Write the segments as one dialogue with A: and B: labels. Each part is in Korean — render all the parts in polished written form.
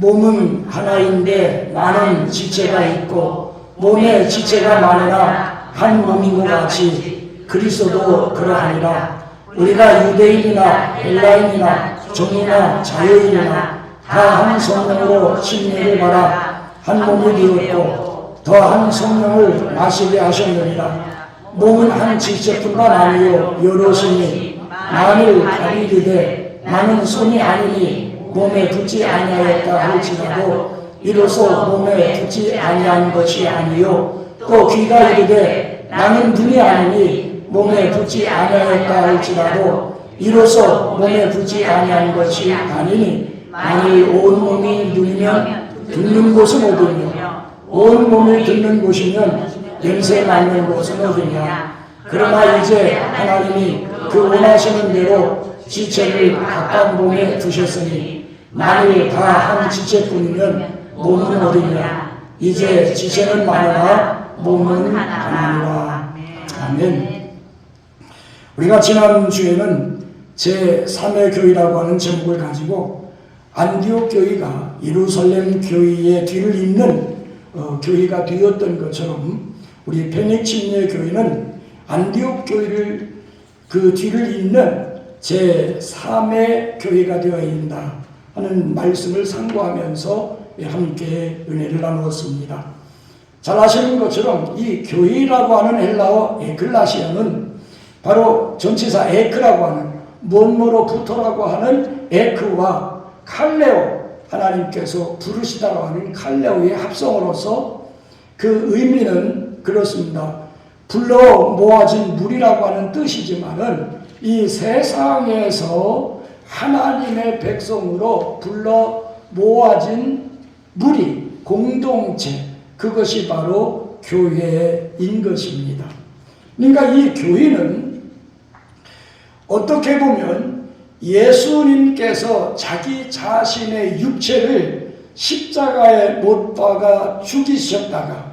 A: 몸은 하나인데 많은 지체가 있고 몸에 지체가 많으나 한 몸인 것 같이 그리스도도 그러하니라. 우리가 유대인이나 헬라인이나 종이나 자유인이나 다 한 성령으로 침례를 받아 한 몸이 되었고 더 한 성령을 마시게 하셨느니라. 몸은 한 지체뿐만 아니요 여럿이니 만일 다리이되 나는 손이 아니니 몸에 붙지 아니하였다 할지라도 이로써 몸에 붙지 아니한 것이 아니요 또 귀가 이르되 나는 눈이 아니니 몸에 붙지 아니하였다 할지라도 이로써 몸에 붙지 아니한 것이 아니니 만일 온 몸이 눈이면 듣는 곳은 어디며 온 몸이 듣는 곳이면 냄새 맡는 곳은 어디냐. 그러나 이제 하나님이 그 원하시는 대로 지체를 각각 몸에 두셨으니 만일 다 한 지체뿐이면 몸은 어디냐. 이제 지체는 많으나 몸은 하나니라. 아멘. 우리가 지난주에는 제3의 교회라고 하는 제목을 가지고 안디옥 교회가 예루살렘 교회의 뒤를 잇는 교회가 되었던 것처럼 우리 페닉침례 교회는 안디옥 교회를 그 뒤를 잇는 제3의 교회가 되어야 한다 하는 말씀을 상고하면서 함께 은혜를 나누었습니다. 잘 아시는 것처럼 이 교회라고 하는 헬라어 에클라시아는 바로 전치사 에크라고 하는 뭐뭐로부터라고 하는 에크와 칼레오 하나님께서 부르시다라고 하는 칼레오의 합성으로서 그 의미는 그렇습니다. 불러 모아진 물이라고 하는 뜻이지만은 이 세상에서 하나님의 백성으로 불러 모아진 무리, 공동체, 그것이 바로 교회인 것입니다. 그러니까 이 교회는 어떻게 보면 예수님께서 자기 자신의 육체를 십자가에 못 박아 죽이셨다가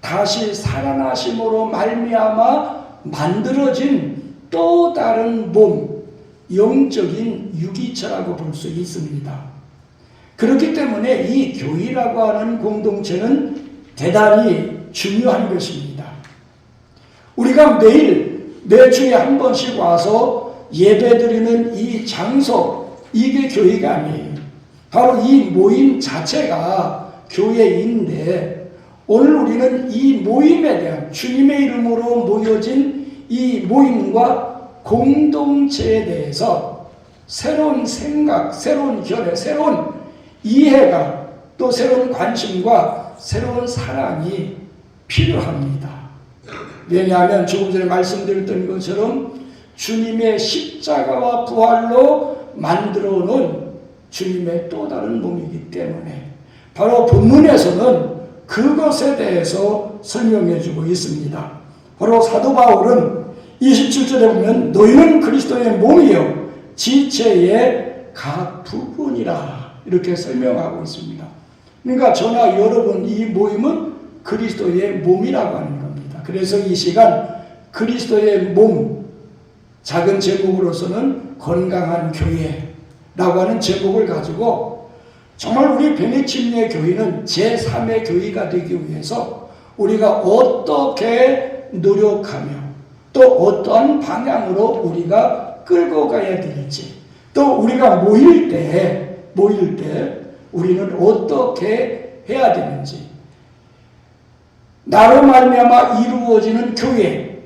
A: 다시 살아나심으로 말미암아 만들어진 또 다른 몸, 영적인 유기체라고 볼 수 있습니다. 그렇기 때문에 이 교회라고 하는 공동체는 대단히 중요한 것입니다. 우리가 매주에 한 번씩 와서 예배드리는 이 장소, 이게 교회가 아니에요. 바로 이 모임 자체가 교회인데 오늘 우리는 이 모임에 대한 주님의 이름으로 모여진 이 모임과 공동체에 대해서 새로운 생각, 새로운 결의, 새로운 이해가 또 새로운 관심과 새로운 사랑이 필요합니다. 왜냐하면 조금 전에 말씀드렸던 것처럼 주님의 십자가와 부활로 만들어 놓은 주님의 또 다른 몸이기 때문에 바로 본문에서는 그것에 대해서 설명해 주고 있습니다. 바로 사도 바울은 27절에 보면 너희는 그리스도의 몸이요 지체의 각 부분이라 이렇게 설명하고 있습니다. 그러니까 저나 여러분 이 모임은 그리스도의 몸이라고 하는 겁니다. 그래서 이 시간 그리스도의 몸 작은 제목으로서는 건강한 교회라고 하는 제목을 가지고 정말 우리 베네침례 교회는 제3의 교회가 되기 위해서 우리가 어떻게 노력하며 또 어떤 방향으로 우리가 끌고 가야 될지 또 우리가 모일 때 우리는 어떻게 해야 되는지 나로 말미암아 이루어지는 교회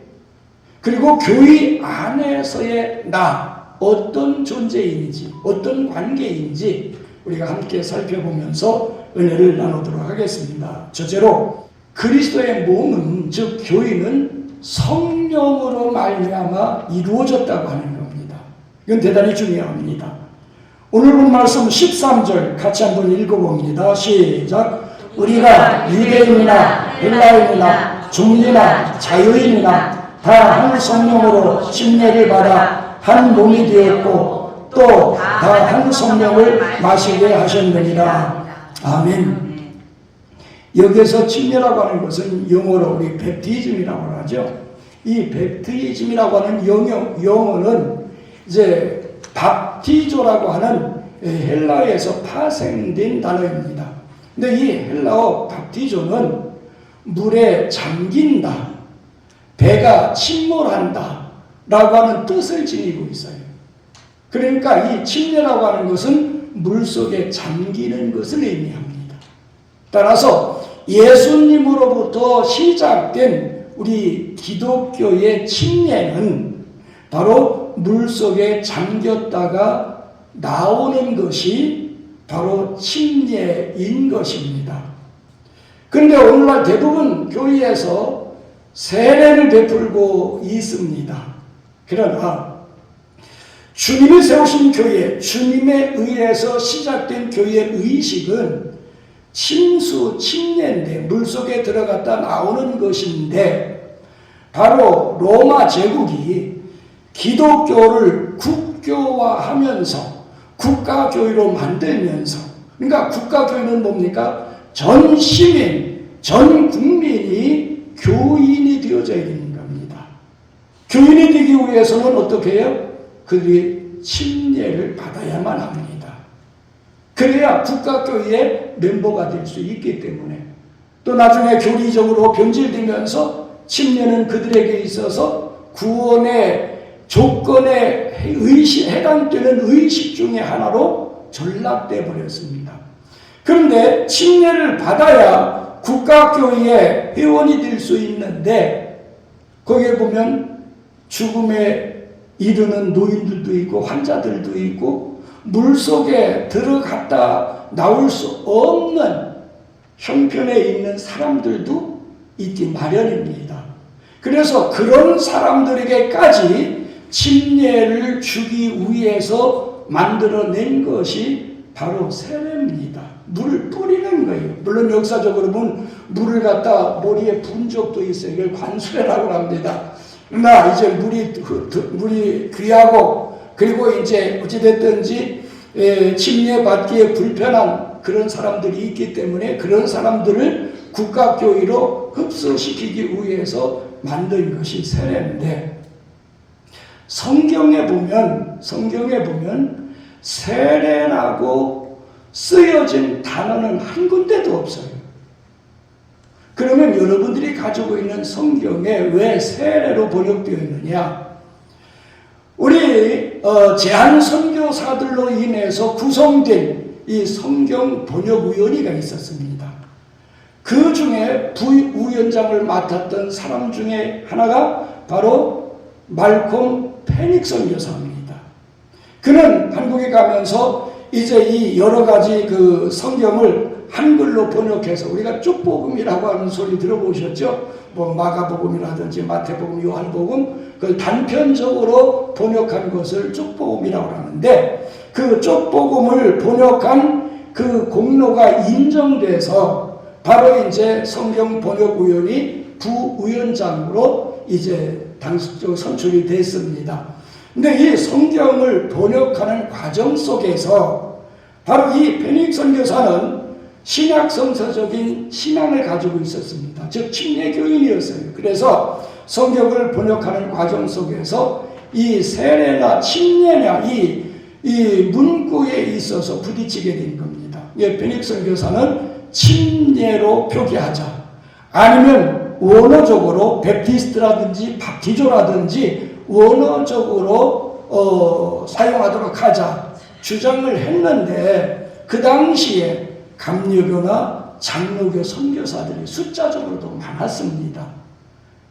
A: 그리고 교회 안에서의 나 어떤 존재인지 어떤 관계인지 우리가 함께 살펴보면서 은혜를 나누도록 하겠습니다. 첫째로 그리스도의 몸은 즉 교회는 성령으로 말미암아 이루어졌다고 하는 겁니다. 이건 대단히 중요합니다. 오늘 본 말씀 13절 같이 한번 읽어봅니다. 시작. 우리가 유대인이나 헬라인이나 종이나 자유인이나 다 한 성령으로 침례를 받아 한 몸이 되었고 또 다 한 성령을 마시게 하셨느니라. 아멘. 여기서 침례라고 하는 것은 영어로 우리 베프티즘이라고 하죠. 이 베프티즘이라고 하는 영어는 이제 밥티조라고 하는 헬라어에서 파생된 단어입니다. 근데 이 헬라어 밥티조는 물에 잠긴다, 배가 침몰한다 라고 하는 뜻을 지니고 있어요. 그러니까 이 침례라고 하는 것은 물속에 잠기는 것을 의미합니다. 따라서 예수님으로부터 시작된 우리 기독교의 침례는 바로 물속에 잠겼다가 나오는 것이 바로 침례인 것입니다. 그런데 오늘날 대부분 교회에서 세례를 베풀고 있습니다. 그러나 주님이 세우신 교회, 주님에 의해서 시작된 교회의 의식은 침수, 침례인데 물속에 들어갔다 나오는 것인데, 바로 로마 제국이 기독교를 국교화하면서 국가교회로 만들면서, 그러니까 국가교회는 뭡니까? 전 시민, 전 국민이 교인이 되어져야 되는 겁니다. 교인이 되기 위해서는 어떻게 해요? 그들이 침례를 받아야만 합니다. 그래야 국가교회의 멤버가 될 수 있기 때문에, 또 나중에 교리적으로 변질되면서 침례는 그들에게 있어서 구원의 조건에 해당되는 의식 중에 하나로 전락돼 버렸습니다. 그런데 침례를 받아야 국가교회의 회원이 될 수 있는데, 거기에 보면 죽음에 이르는 노인들도 있고 환자들도 있고 물속에 들어갔다 나올 수 없는 형편에 있는 사람들도 있기 마련입니다. 그래서 그런 사람들에게까지 침례를 주기 위해서 만들어낸 것이 바로 세례입니다. 물을 뿌리는 거예요. 물론 역사적으로 보면 물을 갖다 머리에 분 적도 있어요. 이걸 관수례라고 합니다. 그러나 이제 물이 귀하고, 그리고 이제 어찌됐든지 침례 받기에 불편한 그런 사람들이 있기 때문에 그런 사람들을 국가교회로 흡수시키기 위해서 만든 것이 세례인데, 성경에 보면 세례라고 쓰여진 단어는 한 군데도 없어요. 그러면 여러분들이 가지고 있는 성경에 왜 세례로 번역되어 있느냐? 우리 제한 선교사들로 인해서 구성된 이 성경 번역위원회가 있었습니다. 그 중에 부위원장을 맡았던 사람 중에 하나가 바로 말콤 페닉 선교사입니다. 그는 한국에 가면서 이제 이 여러 가지 그 성경을 한글로 번역해서, 우리가 쪽복음이라고 하는 소리 들어보셨죠? 뭐 마가복음이라든지 마태복음, 요한복음, 그걸 단편적으로 번역한 것을 쪽복음이라고 하는데, 그 쪽복음을 번역한 그 공로가 인정돼서 바로 이제 성경 번역위원회 부위원장으로 이제 선출이 됐습니다. 근데 이 성경을 번역하는 과정 속에서 바로 이 페닉 선교사는 신약 성서적인 신앙을 가지고 있었습니다. 즉 침례교인이었어요. 그래서 성경을 번역하는 과정 속에서 이 세례나 침례나 이 문구에 있어서 부딪히게 된 겁니다. 페닉 선교사는 침례로 표기하자, 아니면 원어적으로 베프티스트라든지 밥티조라든지 원어적으로 사용하도록 하자 주장을 했는데, 그 당시에 감리교나 장로교 선교사들이 숫자적으로도 많았습니다.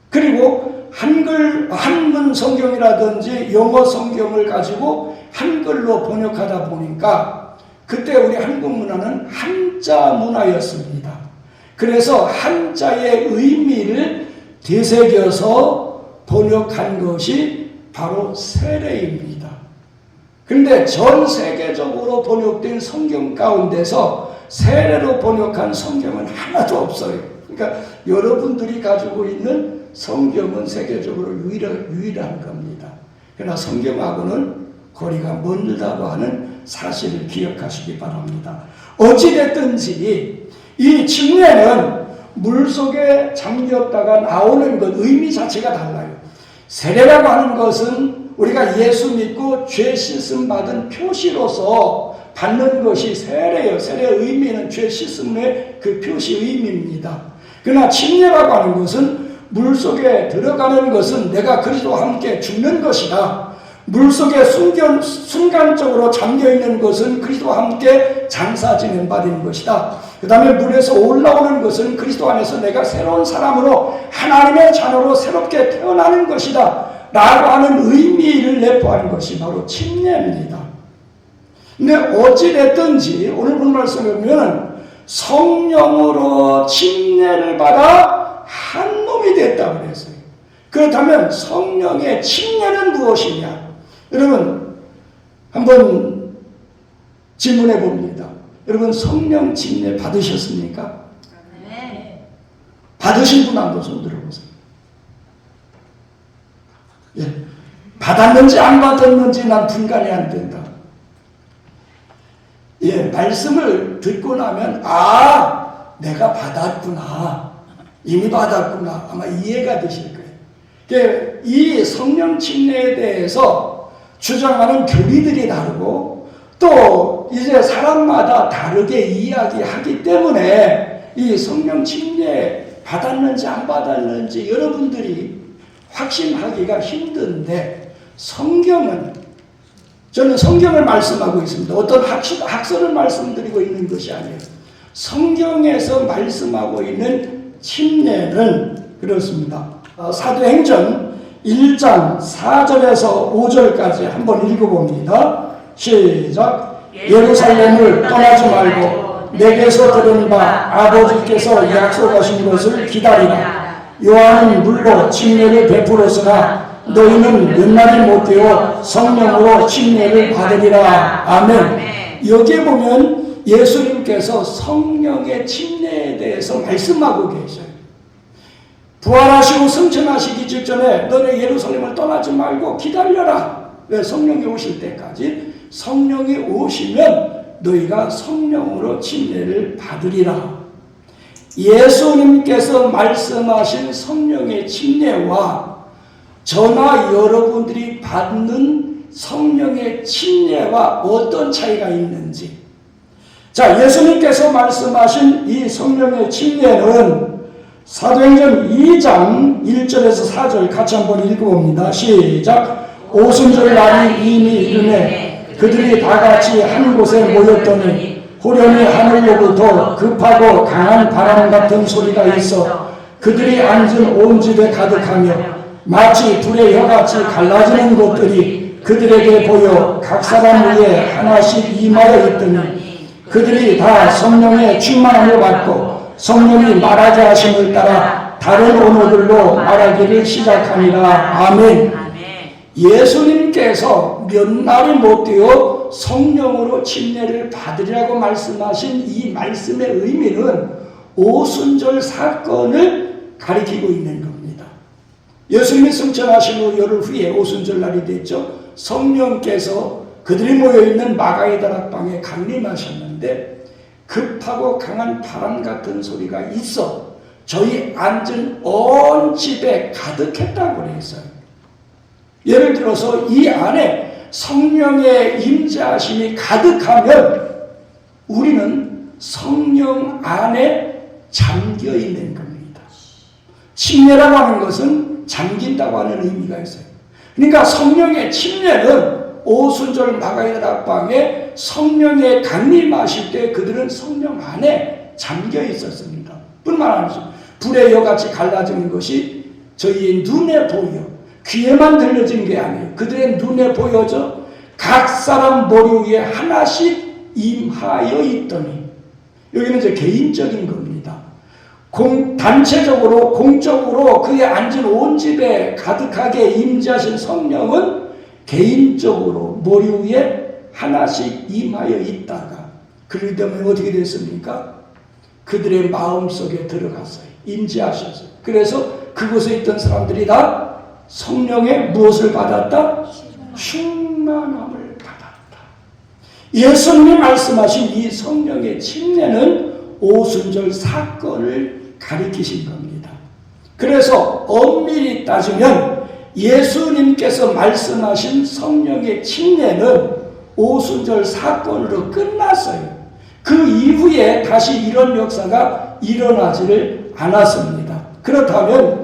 A: 그리고 한문 성경이라든지 영어 성경을 가지고 한글로 번역하다 보니까 그때 우리 한국 문화는 한자 문화였습니다. 그래서 한자의 의미를 되새겨서 번역한 것이 바로 세례입니다. 그런데 전 세계적으로 번역된 성경 가운데서 세례로 번역한 성경은 하나도 없어요. 그러니까 여러분들이 가지고 있는 성경은 세계적으로 유일한 겁니다. 그러나 성경하고는 거리가 멀다고 하는 사실을 기억하시기 바랍니다. 어찌됐든지 이 침례는 물속에 잠겼다가 나오는 것, 의미 자체가 달라요. 세례라고 하는 것은 우리가 예수 믿고 죄 씻음 받은 표시로서 받는 것이 세례예요. 세례의 의미는 죄 씻음의 그 표시 의미입니다. 그러나 침례라고 하는 것은 물속에 들어가는 것은 내가 그리스도와 함께 죽는 것이다. 물속에 순간적으로 잠겨있는 것은 그리스도와 함께 장사 진행받은 것이다. 그 다음에 물에서 올라오는 것은 그리스도 안에서 내가 새로운 사람으로 하나님의 자녀로 새롭게 태어나는 것이다 라고 하는 의미를 내포하는 것이 바로 침례입니다. 근데 어찌됐든지 오늘 본 말씀을 보면 성령으로 침례를 받아 한 몸이 됐다고 그랬어요. 그렇다면 성령의 침례는 무엇이냐? 여러분 한번 질문해 봅니다. 여러분 성령 침례 받으셨습니까? 네. 받으신 분 한번 손 들어보세요. 예. 받았는지 안 받았는지 난 분간이 안 된다. 예, 말씀을 듣고 나면 내가 받았구나. 이미 받았구나. 아마 이해가 되실 거예요. 이 성령 침례에 대해서 주장하는 교리들이 다르고 또 이제 사람마다 다르게 이야기하기 때문에 이 성령 침례 받았는지 안 받았는지 여러분들이 확신하기가 힘든데 저는 성경을 말씀하고 있습니다. 어떤 학설을 말씀드리고 있는 것이 아니에요. 성경에서 말씀하고 있는 침례는 그렇습니다. 사도행전 1장 4절에서 5절까지 한번 읽어봅니다. 시작. 예루살렘을 떠나지 말고 내게서 들은 바 아버지께서 약속하신 것을 기다리라. 요한은 물로 침례를 베풀었으나 너희는 몇 날이 못 되어 성령으로 침례를 받으리라. 아멘. 여기에 보면 예수님께서 성령의 침례에 대해서 말씀하고 계셔요. 부활하시고 승천하시기 직전에 너네 예루살렘을 떠나지 말고 기다려라. 왜? 성령이 오실 때까지. 성령이 오시면 너희가 성령으로 침례를 받으리라. 예수님께서 말씀하신 성령의 침례와 저나 여러분들이 받는 성령의 침례와 어떤 차이가 있는지. 자, 예수님께서 말씀하신 이 성령의 침례는 사도행전 2장 1절에서 4절 같이 한번 읽어봅니다. 시작. 오순절 날이 이미 이르매 그들이 다같이 한 곳에 모였더니 호련히 하늘로부터 급하고 강한 바람 같은 소리가 있어 그들이 앉은 온 집에 가득하며 마치 불의 혀같이 갈라지는 것들이 그들에게 보여 각 사람 위에 하나씩 임하여 있더니 그들이 다 성령의 충만함을 받고 성령이 말하게 하심을 따라 다른 언어들로 말하기를 시작하니라. 아멘. 예수님께서 몇 날이 못 되어 성령으로 침례를 받으리라고 말씀하신 이 말씀의 의미는 오순절 사건을 가리키고 있는 겁니다. 예수님이 승천하신 후 열흘 후에 오순절 날이 됐죠. 성령께서 그들이 모여있는 마가의 다락방에 강림하셨는데 급하고 강한 바람 같은 소리가 있어 저희 앉은 온 집에 가득했다고 그랬어요. 예를 들어서 이 안에 성령의 임재하심이 가득하면 우리는 성령 안에 잠겨 있는 겁니다. 침례라고 하는 것은 잠긴다고 하는 의미가 있어요. 그러니까 성령의 침례는 오순절 마가의 다락방에 성령의 강림하실 때 그들은 성령 안에 잠겨 있었습니다. 뿐만 아니라 불의 혀같이 갈라지는 것이 저희의 눈에 보여 귀에만 들려진 게 아니에요. 그들의 눈에 보여져 각 사람 머리 위에 하나씩 임하여 있더니 여기는 이제 개인적인 겁니다. 단체적으로 공적으로 그의 앉은 온 집에 가득하게 임재하신 성령은 개인적으로 머리 위에 하나씩 임하여 있다가 그러기 때문에 어떻게 됐습니까? 그들의 마음속에 들어갔어요. 임재하셨어요. 그래서 그곳에 있던 사람들이 다 성령의 무엇을 받았다? 충만함을 받았다. 예수님이 말씀하신 이 성령의 침례는 오순절 사건을 가리키신 겁니다. 그래서 엄밀히 따지면 예수님께서 말씀하신 성령의 침례는 오순절 사건으로 끝났어요. 그 이후에 다시 이런 역사가 일어나지를 않았습니다. 그렇다면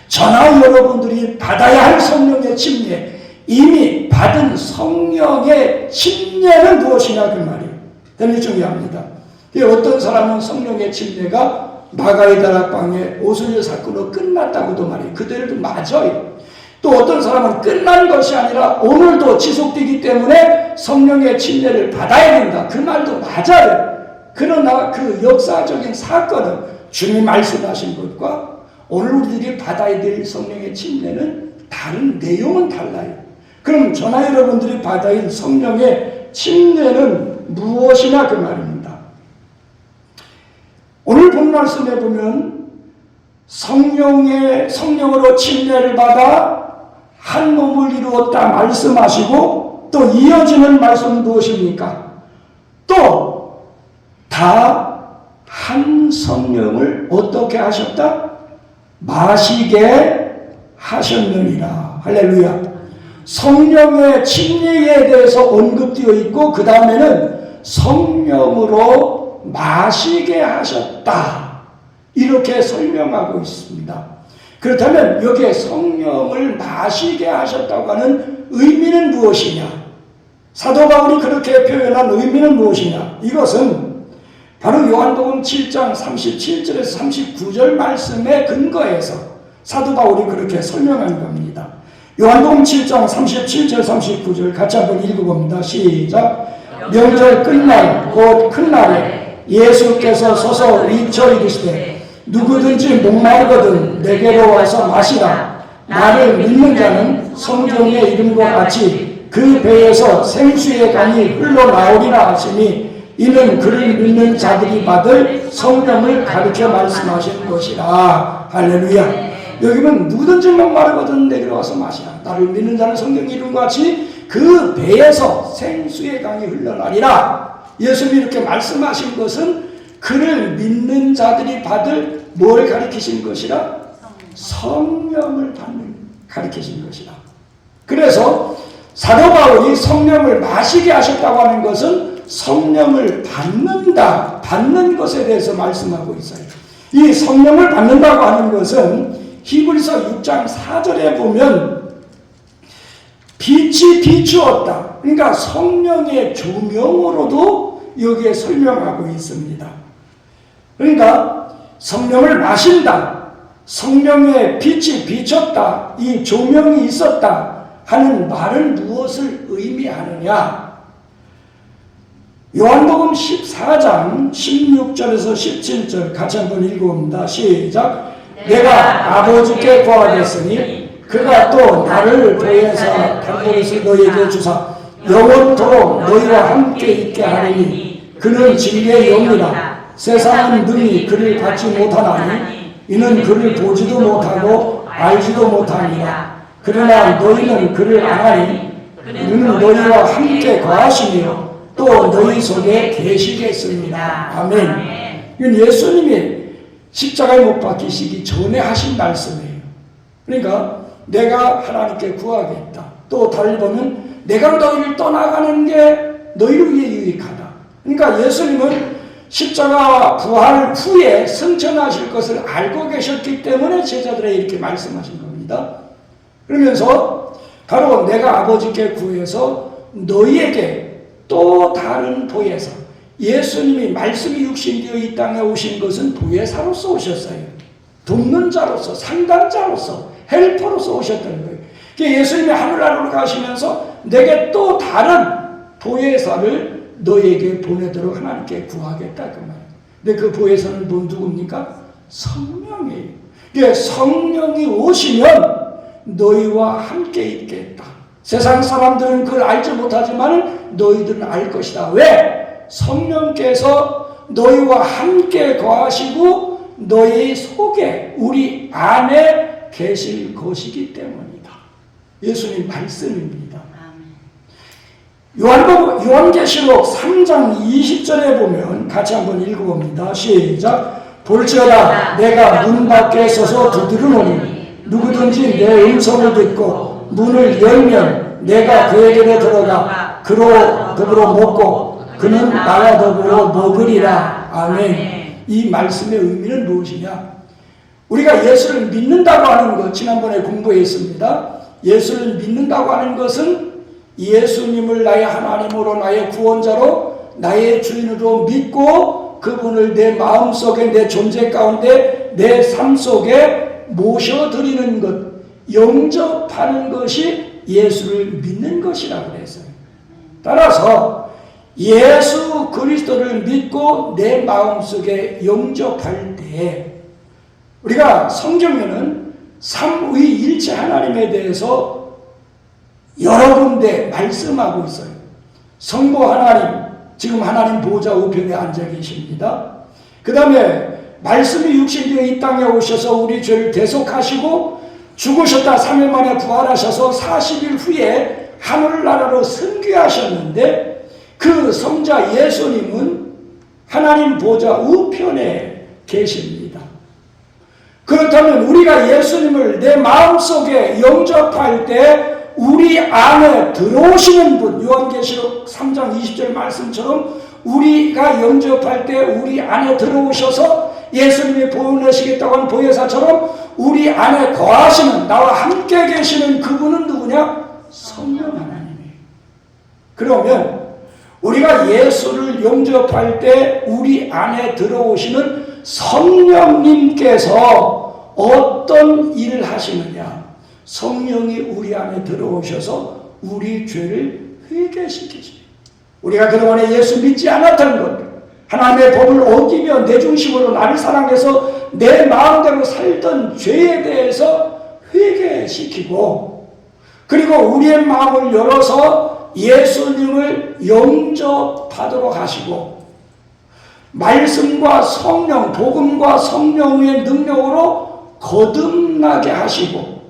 A: 저나 여러분들이 받아야 할 성령의 침례, 이미 받은 성령의 침례는 무엇이냐 그 말이에요. 대단히 중요합니다. 어떤 사람은 성령의 침례가 마가의 다락방의 오순절 사건으로 끝났다고도 말해요. 그들도 맞아요. 또 어떤 사람은 끝난 것이 아니라 오늘도 지속되기 때문에 성령의 침례를 받아야 된다. 그 말도 맞아요. 그러나 그 역사적인 사건은 주님 말씀하신 것과 오늘 우리들이 받아야 될 성령의 침례는 다른 내용은 달라요. 그럼 저나 여러분들이 받아야 할 성령의 침례는 무엇이냐 그 말입니다. 오늘 본 말씀에 보면 성령으로 침례를 받아 한 몸을 이루었다 말씀하시고 또 이어지는 말씀은 무엇입니까? 또 다 한 성령을 어떻게 하셨다? 마시게 하셨느니라. 할렐루야. 성령의 침례에 대해서 언급되어 있고 그 다음에는 성령으로 마시게 하셨다. 이렇게 설명하고 있습니다. 그렇다면 여기에 성령을 마시게 하셨다고 하는 의미는 무엇이냐? 사도 바울이 그렇게 표현한 의미는 무엇이냐? 이것은 바로 요한복음 7장 37절에서 39절 말씀에 근거해서 사도 바울이 그렇게 설명한 겁니다. 요한복음 7장 37절 39절 같이 한번 읽어봅니다. 시작. 명절 끝날 곧 큰 날에 예수께서 서서 위쳐 이르시되 누구든지 목마르거든 내게로 와서 마시라. 나를 믿는 자는 성경의 이름과 같이 그 배에서 생수의 강이 흘러나오리라 하시니 이는 그를 믿는 자들이 받을 성령을 가르쳐 말씀하신 것이라. 할렐루야. 여기는 누구든지 목마르거든 내게로 와서 마시라. 나를 믿는 자는 성경의 이름과 같이 그 배에서 생수의 강이 흘러나리라. 예수님이 이렇게 말씀하신 것은 그를 믿는 자들이 받을 뭘 가르치신 것이라? 성령을 가르치신 것이라. 그래서 사도 바울이 성령을 마시게 하셨다고 하는 것은 성령을 받는 것에 대해서 말씀하고 있어요. 이 성령을 받는다고 하는 것은 히브리서 6장 4절에 보면 빛이 비추었다. 그러니까 성령의 조명으로도 여기에 설명하고 있습니다. 그러니까 성령을 마신다. 성령의 빛이 비쳤다. 이 조명이 있었다 하는 말은 무엇을 의미하느냐? 요한복음 14장 16절에서 17절 같이 한번 읽어봅니다. 시작. 내가 아버지께 구하겠으니 그가 또 나를 보혜사 달보리스 너희에게 주사 영원토록 너희와 함께 있게 하리니 그는 진리의 영이라. 세상은 능히 그를 받지 못하나니 이는 그를 보지도 못하고 알지도 못하니라. 그러나 너희는 그를 아나니 그는 너희와 함께 거하시며 또 너희 속에 계시겠습니다. 아멘. 이건 예수님이 십자가에 못 박히시기 전에 하신 말씀이에요. 그러니까 내가 하나님께 구하겠다. 또 달리 보면 내가 너희를 떠나가는 게 너희를 위해 유익하다. 그러니까 예수님은 십자가 부활 후에 승천하실 것을 알고 계셨기 때문에 제자들에게 이렇게 말씀하신 겁니다. 그러면서 바로 내가 아버지께 구해서 너희에게 또 다른 보혜사, 예수님이 말씀이 육신되어 이 땅에 오신 것은 보혜사로서 오셨어요. 돕는 자로서, 상담자로서, 헬퍼로서 오셨다는 거예요. 예수님이 하늘나라로 가시면서 내게 또 다른 보혜사를 너에게 보내도록 하나님께 구하겠다 그 말이에요. 근데 그 보혜사는 누굽니까? 성령이에요. 성령이 오시면 너희와 함께 있겠다. 세상 사람들은 그걸 알지 못하지만 너희들은 알 것이다. 왜? 성령께서 너희와 함께 거하시고 너희 속에 우리 안에 계실 것이기 때문이다. 예수님 말씀입니다. 요한계시록 3장 20절에 보면 같이 한번 읽어봅니다. 시작. 볼지어다 내가 문 밖에 서서 두드리노니 누구든지 내 음성을 듣고 문을 열면 내가 그에게로 들어가 그로 더불어 먹고 그는 나와 더불어 먹으리라. 아멘. 이 말씀의 의미는 무엇이냐? 우리가 예수를 믿는다고 하는 것, 지난번에 공부했습니다. 예수를 믿는다고 하는 것은 예수님을 나의 하나님으로, 나의 구원자로, 나의 주인으로 믿고 그분을 내 마음속에, 내 존재 가운데, 내 삶 속에 모셔드리는 것, 영접하는 것이 예수를 믿는 것이라고 그랬어요. 따라서 예수 그리스도를 믿고 내 마음속에 영접할 때 우리가 성경에는 삼위일체 하나님에 대해서 여러 군데 말씀하고 있어요. 성부 하나님, 지금 하나님 보좌 우편에 앉아 계십니다. 그 다음에 말씀이 육신되어 이 땅에 오셔서 우리 죄를 대속하시고 죽으셨다 3일 만에 부활하셔서 40일 후에 하늘나라로 승귀하셨는데 그 성자 예수님은 하나님 보좌 우편에 계십니다. 그렇다면 우리가 예수님을 내 마음속에 영접할 때 우리 안에 들어오시는 분, 요한계시록 3장 20절 말씀처럼 우리가 영접할 때 우리 안에 들어오셔서 예수님이 보내시겠다고 하는 보혜사처럼 우리 안에 거하시는, 나와 함께 계시는 그분은 누구냐? 성령 하나님이에요. 그러면 우리가 예수를 영접할 때 우리 안에 들어오시는 성령님께서 어떤 일을 하시느냐? 성령이 우리 안에 들어오셔서 우리 죄를 회개시키시죠. 우리가 그동안에 예수 믿지 않았던 것, 하나님의 법을 어기며 내 중심으로 나를 사랑해서 내 마음대로 살던 죄에 대해서 회개시키고, 그리고 우리의 마음을 열어서 예수님을 영접하도록 하시고, 말씀과 성령, 복음과 성령의 능력으로 거듭나게 하시고,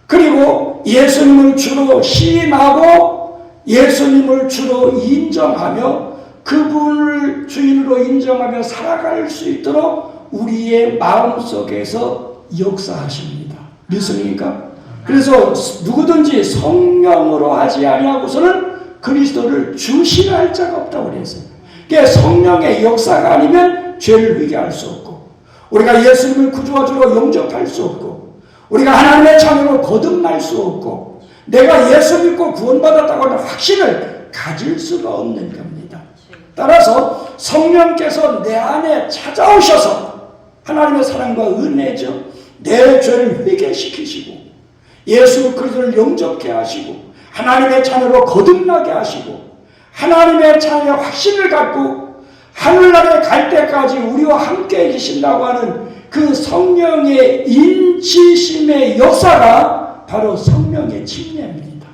A: 그리고 예수님을 주로 시인하고 예수님을 주로 인정하며 그분을 주인으로 인정하며 살아갈 수 있도록 우리의 마음속에서 역사하십니다. 믿습니까? 그래서 누구든지 성령으로 하지 아니하고서는 그리스도를 주시할 자가 없다고 그랬어요. 그러니까 성령의 역사가 아니면 죄를 회개할 수 없고, 우리가 예수님을 구주와 주로 영접할 수 없고, 우리가 하나님의 자녀로 거듭날 수 없고, 내가 예수 믿고 구원받았다고 하는 확신을 가질 수가 없는 겁니다. 따라서 성령께서 내 안에 찾아오셔서 하나님의 사랑과 은혜죠, 내 죄를 회개시키시고 예수 그리스도를 영접케 하시고 하나님의 자녀로 거듭나게 하시고 하나님의 자녀의 확신을 갖고 하늘나라에 갈 때까지 우리와 함께 계신다고 하는 그 성령의 인치심의 역사가 바로 성령의 침례입니다.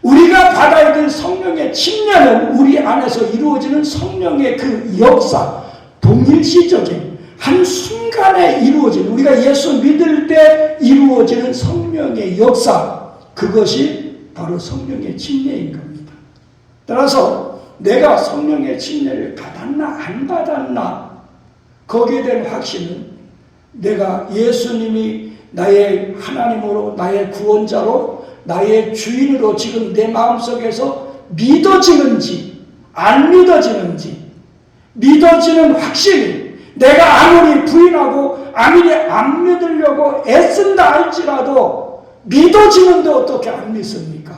A: 우리가 받아야 될 성령의 침례는 우리 안에서 이루어지는 성령의 그 역사, 동일시적인 한순간에 이루어진, 우리가 예수 믿을 때 이루어지는 성령의 역사, 그것이 바로 성령의 침례인 겁니다. 따라서 내가 성령의 침례를 받았나 안 받았나, 거기에 대한 확신은 내가 예수님이 나의 하나님으로, 나의 구원자로, 나의 주인으로 지금 내 마음속에서 믿어지는지 안 믿어지는지, 믿어지는 확신이 내가 아무리 부인하고 아무리 안 믿으려고 애쓴다 할지라도 믿어지는데 어떻게 안 믿습니까?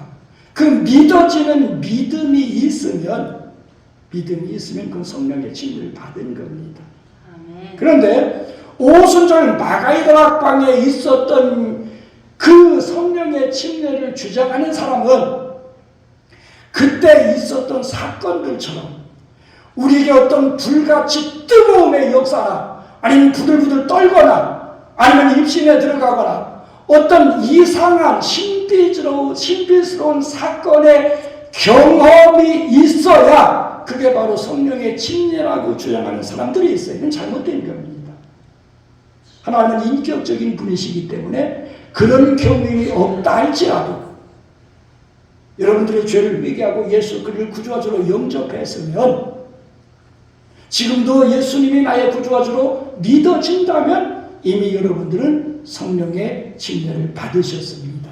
A: 그 믿어지는 믿음이 있으면 그 성령의 침례를 받은 겁니다. 그런데 오순절 마가이 다락방에 있었던 그 성령의 침례를 주장하는 사람은 그때 있었던 사건들처럼 우리에게 어떤 불같이 뜨거움의 역사나 아니면 부들부들 떨거나 아니면 입신에 들어가거나 어떤 이상한 신비스러운 사건의 경험이 있어야 그게 바로 성령의 침례라고 주장하는 사람들이 있어요. 이건 잘못된 겁니다. 하나님은 인격적인 분이시기 때문에 그런 경험이 없다 할지라도 여러분들의 죄를 회개하고 예수 그리스도를 구주와 주로 영접했으면, 지금도 예수님이 나의 구주와 주로 믿어진다면 이미 여러분들은 성령의 침례를 받으셨습니다.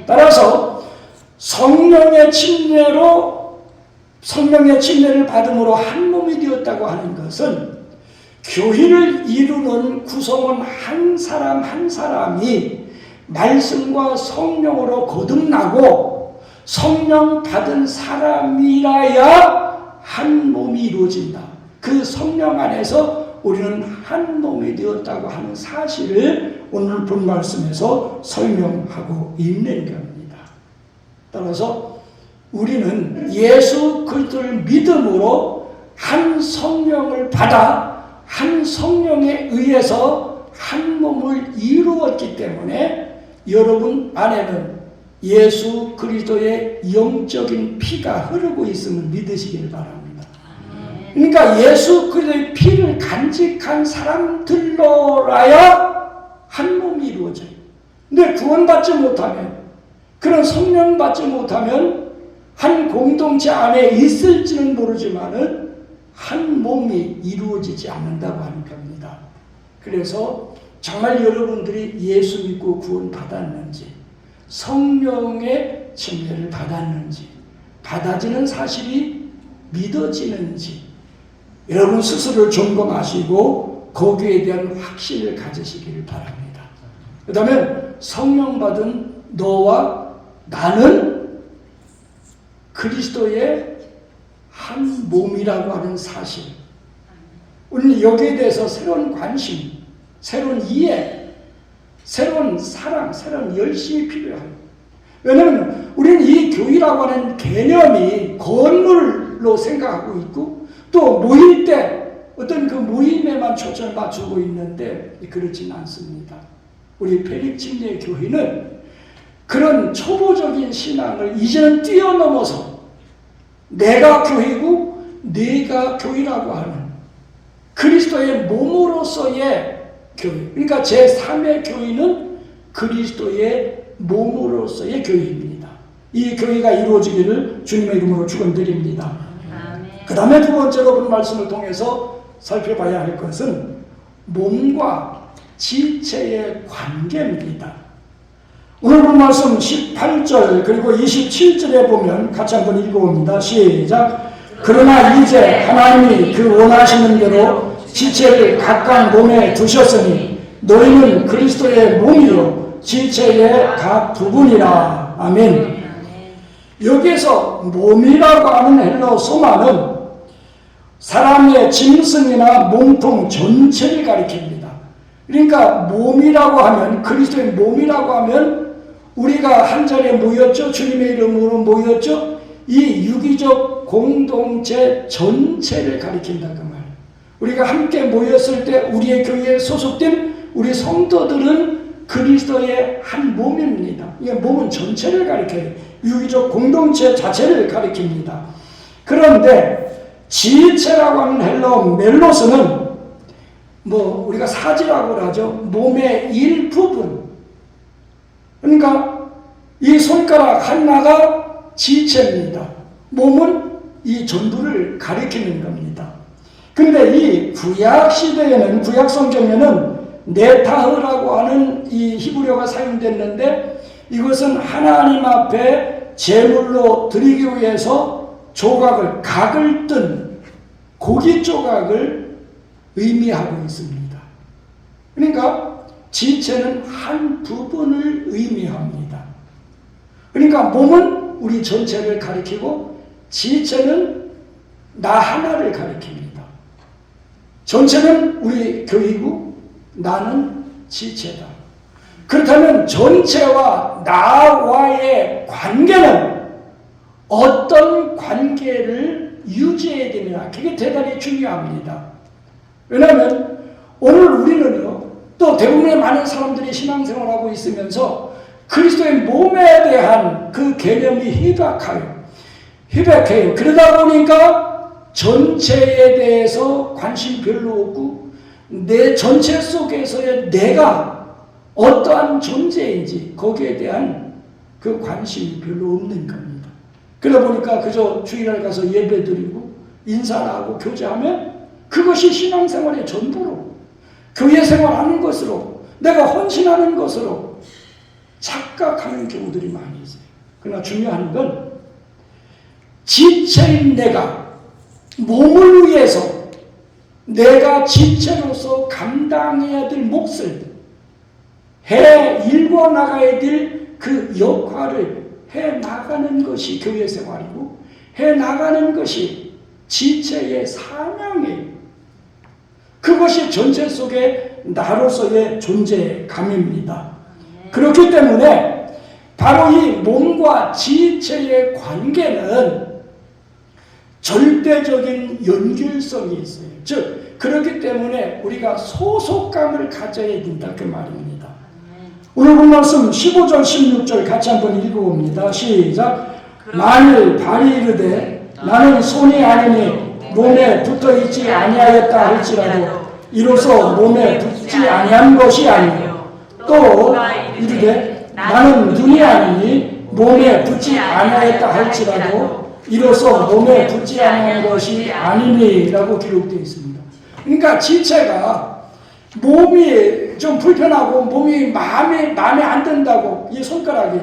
A: 따라서 성령의 침례를 받음으로 한 몸이 되었다고 하는 것은 교회를 이루는 구성원 한 사람 한 사람이 말씀과 성령으로 거듭나고 성령 받은 사람이라야 한 몸이 이루어진다. 그 성령 안에서 우리는 한 몸이 되었다고 하는 사실을 오늘 본 말씀에서 설명하고 있는 겁니다. 따라서 우리는 예수 그리스도를 믿음으로 한 성령을 받아 한 성령에 의해서 한 몸을 이루었기 때문에 여러분 안에는 예수 그리스도의 영적인 피가 흐르고 있음을 믿으시길 바랍니다. 그러니까 예수 그리스도의 피를 간직한 사람들로라야 한 몸이 이루어져요. 근데 구원받지 못하면, 그런 성령 받지 못하면 한 공동체 안에 있을지는 모르지만은 한 몸이 이루어지지 않는다고 하는 겁니다. 그래서 정말 여러분들이 예수 믿고 구원받았는지, 성령의 침례를 받았는지, 받아지는 사실이 믿어지는지 여러분 스스로를 점검하시고 거기에 대한 확신을 가지시기를 바랍니다. 그 다음에 성령 받은 너와 나는 그리스도의 한 몸이라고 하는 사실, 우리는 여기에 대해서 새로운 관심, 새로운 이해, 새로운 사랑, 새로운 열심이 필요해요. 왜냐하면 우리는 이 교회라고 하는 개념이 건물로 생각하고 있고 또 모일 때 어떤 그 모임에만 초점을 맞추고 있는데 그렇지는 않습니다. 우리 펠릭침례 교회는 그런 초보적인 신앙을 이제는 뛰어넘어서 내가 교회고 내가 교회라고 하는 그리스도의 몸으로서의 교회, 그러니까 제3의 교회는 그리스도의 몸으로서의 교회입니다. 이 교회가 이루어지기를 주님의 이름으로 축원드립니다. 그 다음에 두 번째로 본 말씀을 통해서 살펴봐야 할 것은 몸과 지체의 관계입니다. 오늘 본 말씀 18절 그리고 27절에 보면 같이 한번 읽어봅니다. 시작. 그러나 이제 하나님이 그 원하시는 대로 지체를 각각 몸에 두셨으니 너희는 그리스도의 몸이요 지체의 각 부분이라. 아멘. 여기에서 몸이라고 하는 헬러 소마는 사람의 짐승이나 몸통 전체를 가리킵니다. 그러니까 몸이라고 하면, 그리스도의 몸이라고 하면 우리가 한 자리에 모였죠. 주님의 이름으로 모였죠. 이 유기적 공동체 전체를 가리킨다 그 말. 우리가 함께 모였을 때 우리의 교회에 소속된 우리 성도들은 그리스도의 한 몸입니다. 이 몸은 전체를 가리켜요. 유기적 공동체 자체를 가리킵니다. 그런데 지체라고 하는 헬러 멜로스는 우리가 사지라고 하죠. 몸의 일부분. 그러니까 이 손가락 하나가 지체입니다. 몸은 이 전부를 가리키는 겁니다. 근데 이 구약 시대에는, 구약 성경에는 네타흐라고 하는 이 히브리어가 사용됐는데 이것은 하나님 앞에 제물로 드리기 위해서 조각을, 각을 뜬 고기 조각을 의미하고 있습니다. 그러니까 지체는 한 부분을 의미합니다. 그러니까 몸은 우리 전체를 가리키고 지체는 나 하나를 가리킵니다. 전체는 우리 교회이고 나는 지체다. 그렇다면 전체와 나와의 관계는 어떤 관계를 유지해야 되느냐, 그게 대단히 중요합니다. 왜냐하면 오늘 우리는요, 또 대부분의 많은 사람들이 신앙생활하고 있으면서 그리스도의 몸에 대한 그 개념이 희박해요. 그러다 보니까 전체에 대해서 관심 별로 없고 내 전체 속에서의 내가 어떠한 존재인지 거기에 대한 그 관심이 별로 없는 겁니다. 그러다 보니까 그저 주일날 가서 예배드리고 인사하고 교제하면 그것이 신앙생활의 전부로, 교회 생활하는 것으로, 내가 헌신하는 것으로 착각하는 경우들이 많이 있어요. 그러나 중요한 건 지체인 내가 몸을 위해서 내가 지체로서 감당해야 될 몫을 일궈 나가야 될 그 역할을 해 나가는 것이 교회 생활이고 해 나가는 것이 지체의 사명이에요. 그것이 전체 속에 나로서의 존재감입니다. 그렇기 때문에 바로 이 몸과 지체의 관계는 절대적인 연결성이 있어요. 즉 그렇기 때문에 우리가 소속감을 가져야 된다 그 말입니다. 오늘 본 말씀 15절 16절 같이 한번 읽어봅니다. 시작. 만일 발이 이르되 나는 손이 아니니 몸에 붙어있지 아니하였다 할지라도 이로써 몸에 붙지 아니한 것이 아니요 또 이르되 나는 눈이 아니니 몸에 붙지 아니하였다 할지라도 이로써 몸에 붙지 아니한 것이 아니니라고 기록되어 있습니다. 그러니까 지체가 몸이 좀 불편하고 몸이 마음에 안 든다고 이 손가락이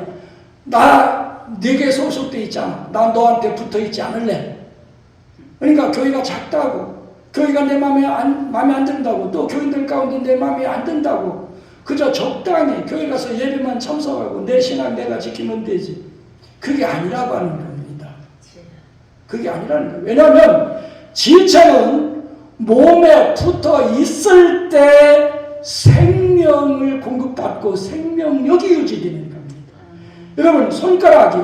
A: 나 네게 소속되어 있잖아. 나 너한테 붙어 있지 않을래. 그러니까 교회가 작다고 교회가 내 마음에 안 든다고 또 교인들 가운데 내 마음에 안 든다고 그저 적당히 교회 가서 예배만 참석하고 내 신앙 내가 지키면 되지. 그게 아니라고 하는 겁니다. 그게 아니라는 거예요. 왜냐하면 지체는 몸에 붙어 있을 때 생명을 공급받고 생명력이 유지되는 겁니다. 여러분 손가락이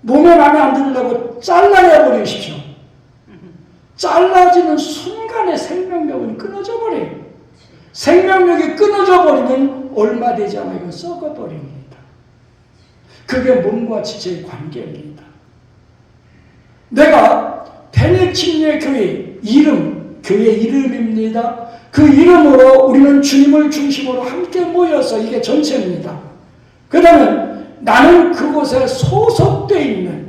A: 몸에 마음에 안 들려고 잘라내 버리십시오. 잘라지는 순간에 생명력은 끊어져 버려요. 생명력이 끊어져 버리면 얼마 되지 않아요. 썩어 버립니다. 그게 몸과 지체의 관계입니다. 내가 페닉침례교회 교회 이름입니다. 그 이름으로 우리는 주님을 중심으로 함께 모여서 이게 전체입니다. 그러면 나는 그곳에 소속되어 있는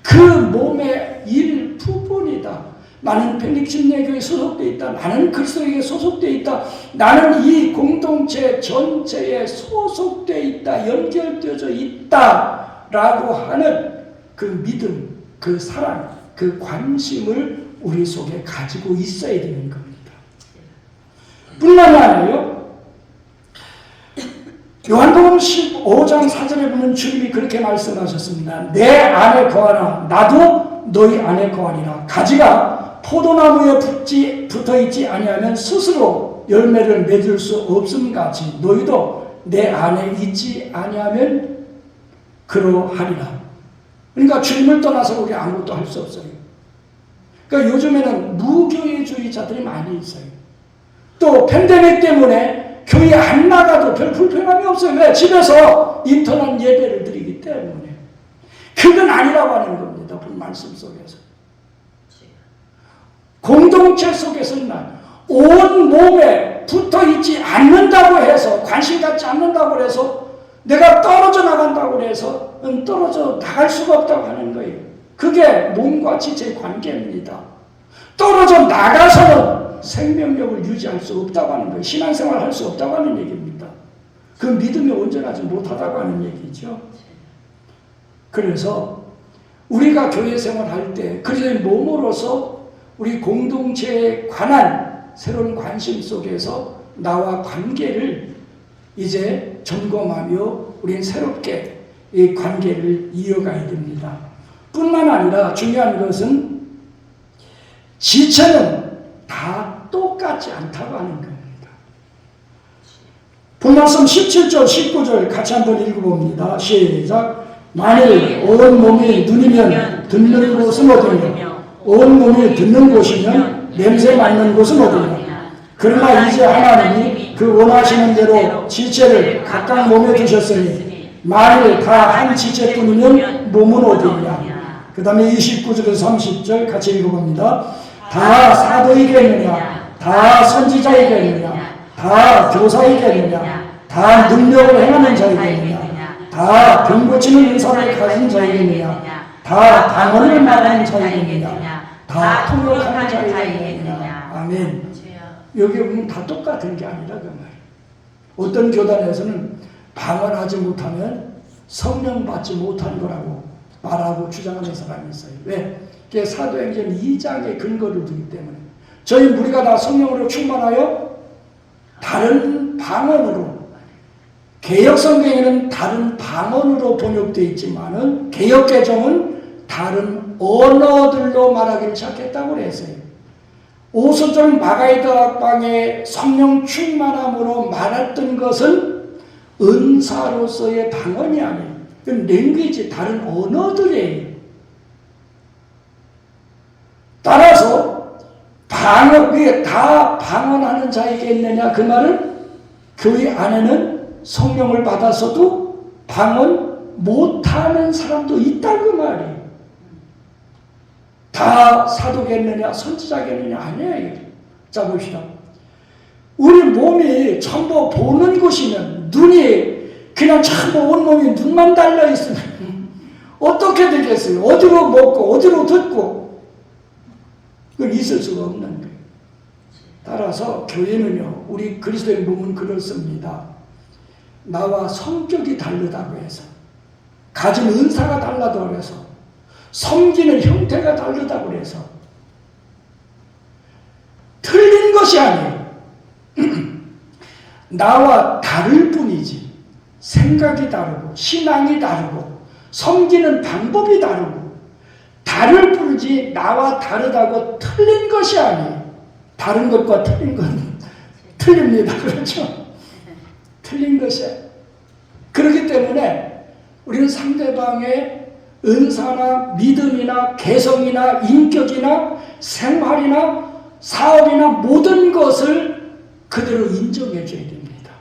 A: 그 몸의 일부분이다. 나는 페닉침례교회에 소속되어 있다. 나는 그리스도에게 소속되어 있다. 나는 이 공동체 전체에 소속되어 있다. 연결되어져 있다. 라고 하는 그 믿음, 그 사랑, 그 관심을 우리 속에 가지고 있어야 되는 겁니다. 뿐만 아니라요. 요한복음 15장 4절에 보면 주님이 그렇게 말씀하셨습니다. 내 안에 거하라. 나도 너희 안에 거하리라. 가지가 포도나무에 붙어있지 아니하면 스스로 열매를 맺을 수 없음같이 너희도 내 안에 있지 아니하면 그러하리라. 그러니까 주님을 떠나서 우리 아무것도 할 수 없어요. 그러니까 요즘에는 무교회주의자들이 많이 있어요. 또 팬데믹 때문에 교회 안 나가도 별 불편함이 없어요. 왜? 집에서 인터넷 예배를 드리기 때문에. 그건 아니라고 하는 겁니다. 본 말씀 속에서. 공동체 속에서는 온 몸에 붙어있지 않는다고 해서 관심 갖지 않는다고 해서 내가 떨어져 나간다고 해서 떨어져 나갈 수가 없다고 하는 거예요. 그게 몸과 지체의 관계입니다. 떨어져 나가서는 생명력을 유지할 수 없다고 하는 거예요. 신앙생활 할 수 없다고 하는 얘기입니다. 그 믿음이 온전하지 못하다고 하는 얘기죠. 그래서 우리가 교회 생활할 때 그리스도의 몸으로서 우리 공동체에 관한 새로운 관심 속에서 나와 관계를 이제 점검하며 우리는 새롭게 이 관계를 이어가야 됩니다. 뿐만 아니라 중요한 것은 지체는 다 똑같지 않다고 하는 겁니다. 본말씀 17절 19절 같이 한번 읽어봅니다. 시작. 만일 온 몸이 눈이면 듣는 곳은 어디냐? 온 몸이 듣는 곳이면 냄새 맡는 곳은 어디냐? 그러나 이제 하나님이 그 원하시는 대로 지체를 각각 몸에 두셨으니 만일 다 한 지체뿐이면 몸은 어디냐? 그 다음에 29절에서 30절 같이 읽어봅니다. 다 사도이겠느냐? 다 선지자이겠느냐? 다 교사이겠느냐? 다 능력을 행하는 자이겠느냐? 다 병 고치는 은사를 가진 자이겠느냐? 다 방언을 말하는 자이겠느냐? 다 통역하는 자이겠느냐? 아멘. 여기 보면 다 똑같은 게 아니라 그 말이에요. 어떤 교단에서는 방언하지 못하면 성령 받지 못한 거라고 말하고 주장하는 사람이 있어요. 왜? 그게 사도행전 2장의 근거를 두기 때문에. 저희 무리가 다 성령으로 충만하여 다른 방언으로, 개역성경에는 다른 방언으로 번역되어 있지만은 개역개정은 다른 언어들로 말하기를 시작했다고 그랬어요. 오순절 마가의 다락방에 성령 충만함으로 말했던 것은 은사로서의 방언이 아니에요. 그건 랭귀지, 다른 언어들이에요. 따라서 방언, 다 방언하는 자에게 있느냐 그 말은 교회 안에는 성령을 받아서도 방언 못하는 사람도 있다고 말이에요. 다 사도겠느냐 선지자겠느냐 아니에요. 자 봅시다. 우리 몸이 전부 보는 것이면 눈이 그냥 전부 온몸이 눈만 달려있으면 어떻게 되겠어요? 어디로 먹고 어디로 듣고 그건 있을 수가 없는 거예요. 따라서 교회는요, 우리 그리스도의 몸은 그렇습니다. 나와 성격이 다르다고 해서, 가진 은사가 달라고 해서, 섬기는 형태가 다르다고 해서 틀린 것이 아니에요. 나와 다를 뿐이지. 생각이 다르고 신앙이 다르고 섬기는 방법이 다르고 다를 뿐이지 나와 다르다고 틀린 것이 아니에요. 다른 것과 틀린 건 틀립니다. 그렇죠? 틀린 것이에요. 그렇기 때문에 우리는 상대방의 은사나 믿음이나 개성이나 인격이나 생활이나 사업이나 모든 것을 그대로 인정해 줘야 됩니다.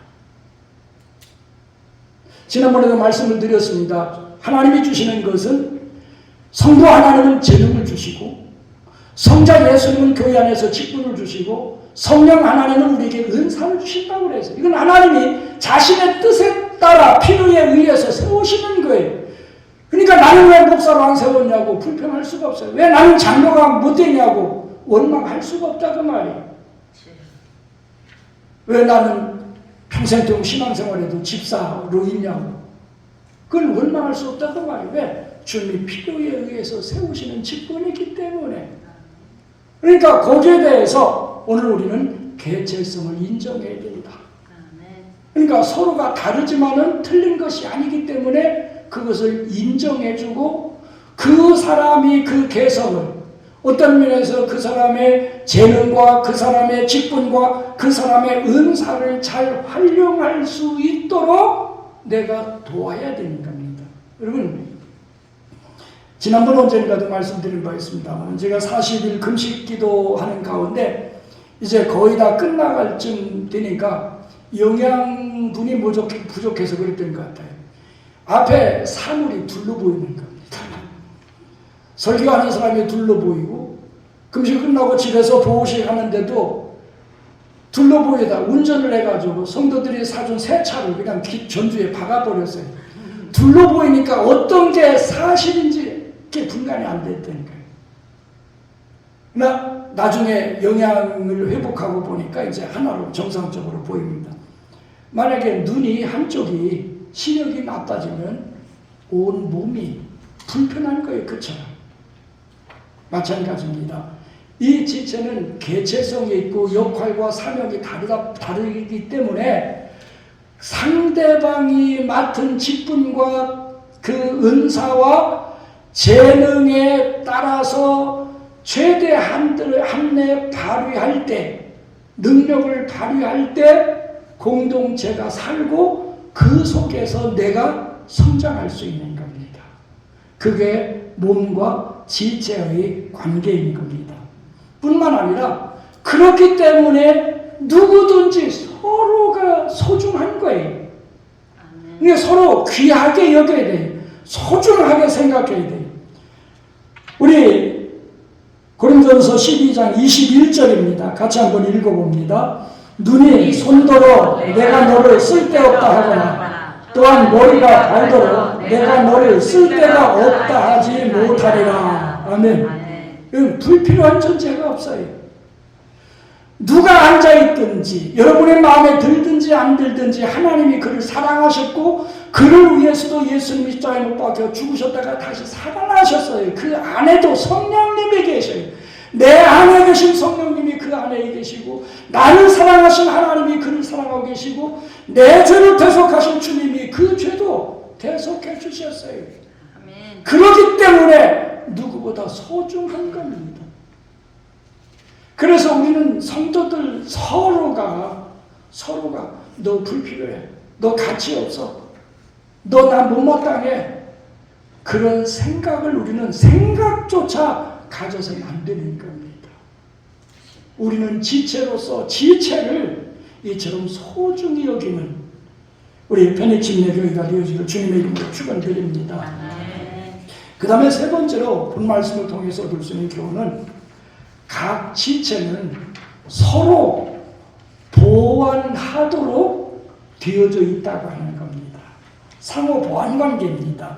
A: 지난번에도 말씀을 드렸습니다. 하나님이 주시는 것은 성도 하나님은 재능을 주시고 성자 예수님은 교회 안에서 직분을 주시고 성령 하나님은 우리에게 은사를 주신다고 그래서 이건 하나님이 자신의 뜻에 따라 필요에 의해서 세우시는 거예요. 그러니까 나는 왜 목사로 안 세웠냐고 불평할 수가 없어요. 왜 나는 장로가 못 되냐고 원망할 수가 없다고 말이에요. 왜 나는 평생 동안 신앙생활에도 집사로 있냐고 그걸 원망할 수 없다고 말이에요. 왜? 주님이 필요에 의해서 세우시는 직분이기 때문에. 그러니까 거기에 대해서 오늘 우리는 개체성을 인정해야 된다. 그러니까 서로가 다르지만은 틀린 것이 아니기 때문에 그것을 인정해주고 그 사람이 그 개성을 어떤 면에서 그 사람의 재능과 그 사람의 직분과 그 사람의 은사를 잘 활용할 수 있도록 내가 도와야 되는 겁니다. 여러분 지난번 언젠가도 말씀드린 바 있습니다만 제가 40일 금식 기도하는 가운데 이제 거의 다 끝나갈 쯤 되니까 영양분이 부족해서 그랬던 것 같아요. 앞에 사물이 둘러 보이는 겁니다. 설교하는 사람이 둘러 보이고 금식 끝나고 집에서 보호식 하는데도 둘러 보이다 운전을 해가지고 성도들이 사준 새 차를 그냥 전주에 박아버렸어요. 둘러 보이니까 어떤 게 사실인지 그게 분간이 안 됐다는 거예요. 나중에 영양을 회복하고 보니까 이제 하나로 정상적으로 보입니다. 만약에 눈이 한쪽이 시력이 나빠지면 온 몸이 불편한 거예요. 그처럼. 마찬가지입니다. 이 지체는 개체성이 있고 역할과 사명이 다르기 때문에 상대방이 맡은 직분과 그 은사와 재능에 따라서 최대 한내 발휘할 때, 능력을 발휘할 때 공동체가 살고 그 속에서 내가 성장할 수 있는 겁니다. 그게 몸과 지체의 관계인 겁니다. 뿐만 아니라 그렇기 때문에 누구든지 서로가 소중한 거예요. 그러니까 서로 귀하게 여겨야 돼요. 소중하게 생각해야 돼요. 우리 고린도전서 12장 21절입니다. 같이 한번 읽어봅니다. 눈이 손더러 내가 너를 쓸데없다 하거나 또한 머리가 발더러 내가 너를 쓸데가 없다 하지 못하리라. 아멘. 불필요한 존재가 없어요. 누가 앉아있든 들든지 여러분의 마음에 들든지 안 들든지 하나님이 그를 사랑하셨고 그를 위해서도 예수님이 십자가에 못 박혀 죽으셨다가 다시 살아나셨어요. 그 안에도 성령님이 계셔요. 내 안에 계신 성령님이 그 안에 계시고 나를 사랑하신 하나님이 그를 사랑하고 계시고 내 죄를 대속하신 주님이 그 죄도 대속해 주셨어요.
B: 아멘.
A: 그렇기 때문에 누구보다 소중한 겁니다. 그래서 우리는 성도들 서로가 너 불필요해, 너 가치 없어, 너 나 못마땅해, 그런 생각을 우리는 생각조차 가져서는 안 되는 겁니다. 우리는 지체로서 지체를 이처럼 소중히 여기는 우리 편익침례교회가 되어지길 주님의 이름으로 축원드립니다. 그 다음에 세 번째로 본 말씀을 통해서 얻을 수 있는 교훈은 각 지체는 서로 보완하도록 되어져 있다고 하는 겁니다. 상호 보완 관계입니다.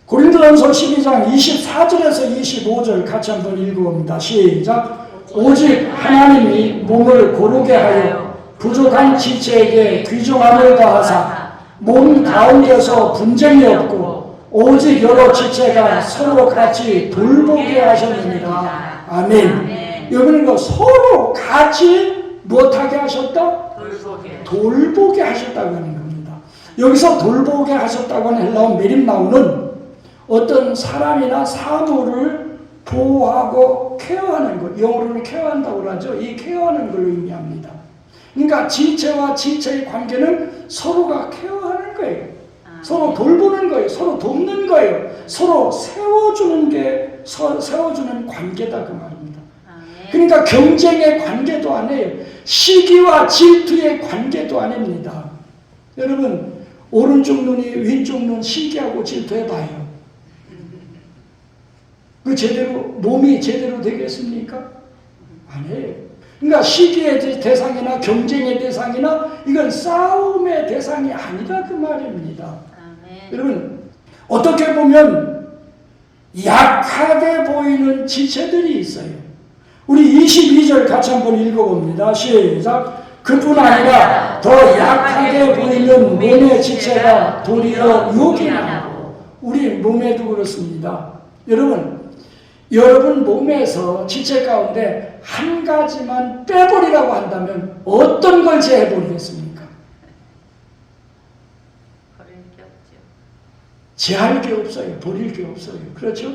A: 고린도전서 12장 24절에서 25절 같이 한번 읽어봅니다. 시작. 오직 하나님이 몸을 고르게 하여 부족한 지체에게 귀중함을 더하사 몸 가운데서 분쟁이 없고 오직 여러 지체가 서로 같이 돌보게 하셨느니라. 아멘. 여기는 서로 같이 무엇하게 하셨다? 돌보게 하셨다고 하는 겁니다. 여기서 돌보게 하셨다고 하는 헬라어 메림나우는 어떤 사람이나 사물을 보호하고 케어하는 것, 영어로는 케어한다고 하죠. 이 케어하는 걸로 의미합니다. 그러니까 지체와 지체의 관계는 서로가 케어하는 거예요. 서로 돌보는 거예요. 서로 돕는 거예요. 서로 세워주는 관계다 그 말입니다. 그러니까 경쟁의 관계도 아니에요. 시기와 질투의 관계도 아닙니다. 여러분 오른쪽 눈이 왼쪽 눈 시기하고 질투해봐요. 그 몸이 제대로 되겠습니까? 아니에요. 그러니까 시기의 대상이나 경쟁의 대상이나 이건 싸움의 대상이 아니다 그 말입니다. 아멘. 여러분 어떻게 보면 약하게 보이는 지체들이 있어요. 우리 22절 같이 한번 읽어봅니다. 시작. 그뿐 아니라 더 약하게 보이는 몸의 지체가 도리어 요긴하고 우리 몸에도 그렇습니다. 여러분 몸에서 지체 가운데 한 가지만 빼버리라고 한다면 어떤 걸 제해버리겠습니까?
B: 버릴 게 없죠.
A: 제할 게 없어요. 버릴 게 없어요. 그렇죠?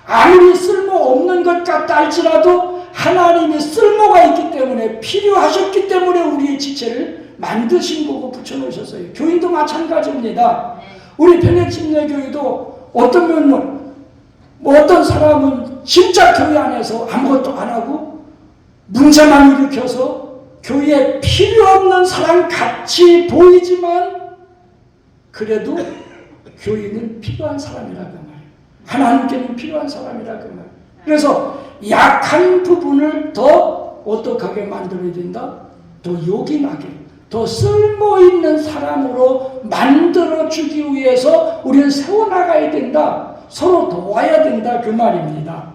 A: 아무리 쓸모없는 것 같다 할지라도 하나님이 쓸모가 있기 때문에 필요하셨기 때문에 우리의 지체를 만드신 거고 붙여놓으셨어요. 교인도 마찬가지입니다. 우리 편익침례교회도 어떤 사람은 진짜 교회 안에서 아무것도 안 하고 문제만 일으켜서 교회에 필요 없는 사람 같이 보이지만 그래도 교인은 필요한 사람이라고 말이에요. 하나님께는 필요한 사람이라고 말이에요. 그래서 약한 부분을 더 어떻게 만들어야 된다? 더 요긴하게, 더 쓸모있는 사람으로 만들어주기 위해서 우리는 세워나가야 된다. 서로 도와야 된다 그 말입니다.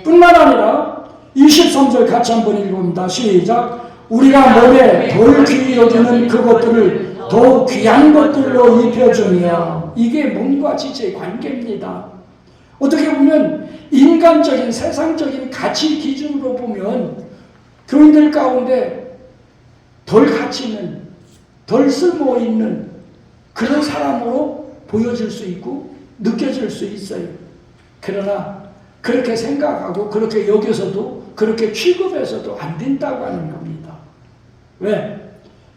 A: 뿐만 아니라 23절 같이 한번 읽어봅니다. 시작. 우리가 몸에 덜 귀히 여기는 그것들을 더 귀한 것들로 입혀주며 이게 몸과 지체의 관계입니다. 어떻게 보면 인간적인 세상적인 가치 기준으로 보면 교인들 가운데 덜 가치 있는 덜 쓸모 있는 그런 사람으로 보여질 수 있고 느껴질 수 있어요. 그러나 그렇게 생각하고 그렇게 여겨서도 그렇게 취급해서도 안 된다고 하는 겁니다. 왜?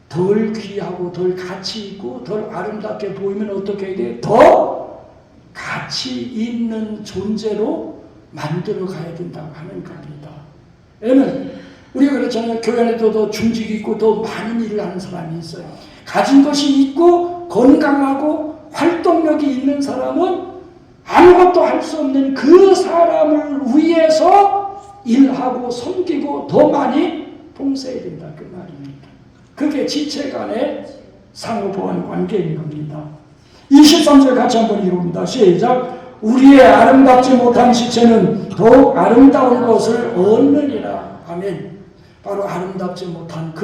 A: 덜 귀하고 덜 가치 있고 덜 아름답게 보이면 어떻게 해야 돼? 더 가치 있는 존재로 만들어 가야 된다고 하는 겁니다. 왜냐면 우리가 그렇잖아요. 교회 안에도 더 중직 있고 더 많은 일을 하는 사람이 있어요. 가진 것이 있고 건강하고 활동력이 있는 사람은 아무것도 할 수 없는 그 사람을 위해서 일하고 섬기고 더 많이 봉사해야 된다 그 말입니다. 그게 지체 간의 상호보완 관계인 겁니다. 23절 같이 한번 읽어봅니다. 시작. 우리의 아름답지 못한 지체는 더욱 아름다운 것을 얻느니라. 아멘. 바로 아름답지 못한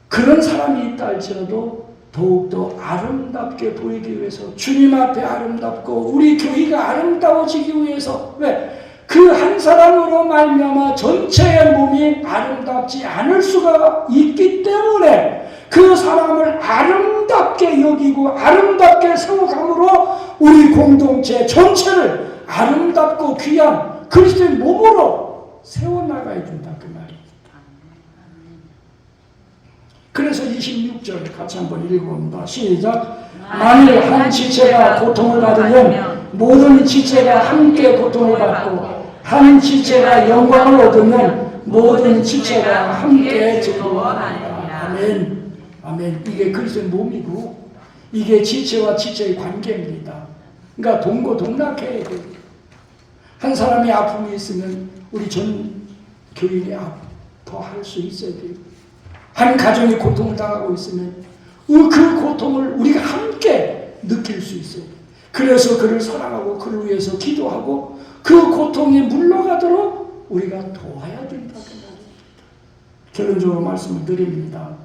A: 그런 사람이 있다 할지라도 더욱더 아름답게 보이기 위해서 주님 앞에 아름답고 우리 교회가 아름다워지기 위해서 왜? 그 한 사람으로 말미암아 전체의 몸이 아름답지 않을 수가 있기 때문에 그 사람을 아름답게 여기고 아름답게 세워감으로 우리 공동체 전체를 아름답고 귀한 그리스도의 몸으로 세워나가야 된다 그 말입니다. 그래서 26절 같이 한번 읽어봅니다. 시작. 만일 한 지체가 고통을 받으면 모든 지체가 함께 고통을 받고 한 지체가 영광을 얻으면 모든 지체가 함께 즐거워하리라. 아멘. 아멘. 이게 그리스도의 몸이고 이게 지체와 지체의 관계입니다. 그러니까 동고동락해야 돼요. 한 사람이 아픔이 있으면 우리 전 교인이 아파할 수 있어야 돼요. 한 가정이 고통을 당하고 있으면 그 고통을 우리가 함께 느낄 수 있어요. 그래서 그를 사랑하고 그를 위해서 기도하고 그 고통이 물러가도록 우리가 도와야 된다. 결론적으로 말씀을 드립니다.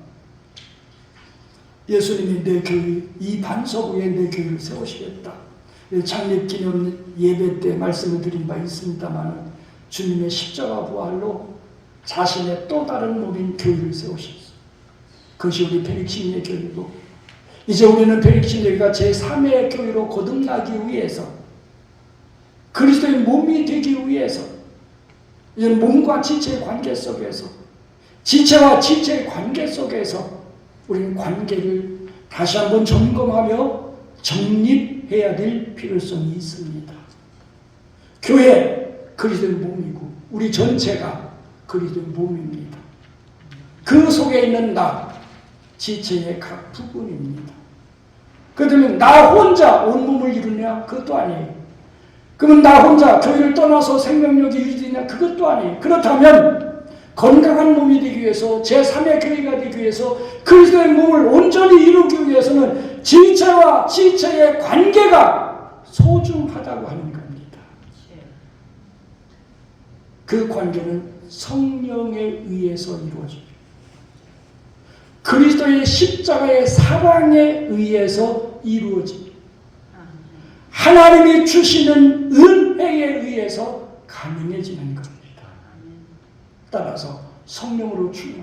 A: 예수님이 내 교회, 이 반석 위에 내 교회를 세우시겠다. 창립기념 예배 때 말씀을 드린 바 있습니다만 주님의 십자가 부활로 자신의 또 다른 몸인 교회를 세우셨어요. 그것이 우리 베릭심리의 교회고 이제 우리는 베릭심리가 제3의 교회로 거듭나기 위해서 그리스도의 몸이 되기 위해서 이제 몸과 지체의 관계 속에서 지체와 지체의 관계 속에서 우리는 관계를 다시 한번 점검하며 정립해야 될 필요성이 있습니다. 교회 그리스도의 몸이고 우리 전체가 그리스도의 몸입니다. 그 속에 있는 나 지체의 각 부분입니다. 그렇다면 나 혼자 온몸을 이루냐? 그것도 아니에요. 그러면 나 혼자 교회를 떠나서 생명력이 유지되냐? 그것도 아니에요. 그렇다면 건강한 몸이 되기 위해서 제3의 교회가 되기 위해서 그리스도의 몸을 온전히 이루기 위해서는 지체와 지체의 관계가 소중하다고 하는 겁니다. 그 관계는 성령에 의해서 이루어집니다. 그리스도의 십자가의 사랑에 의해서 이루어집니다. 하나님이 주시는 은혜에 의해서 가능해지는 겁니다. 따라서 성령으로 주여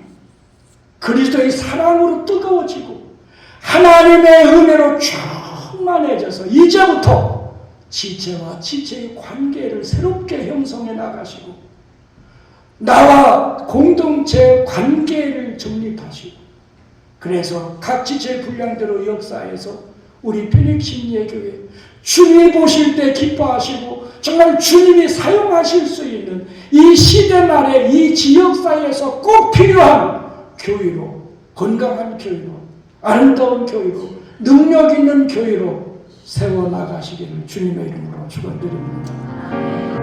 A: 그리스도의 사랑으로 뜨거워지고 하나님의 은혜로 충만해져서 이제부터 지체와 지체의 관계를 새롭게 형성해 나가시고 나와 공동체 관계를 정립하시고 그래서 각 지체의 분량대로 역사해서 우리 베릭심리의 교회 주님이 보실 때 기뻐하시고 정말 주님이 사용하실 수 있는 이 시대 말에 이 지역사회에서 꼭 필요한 교회로 건강한 교회로 아름다운 교회로 능력 있는 교회로 세워나가시기를 주님의 이름으로 축원드립니다.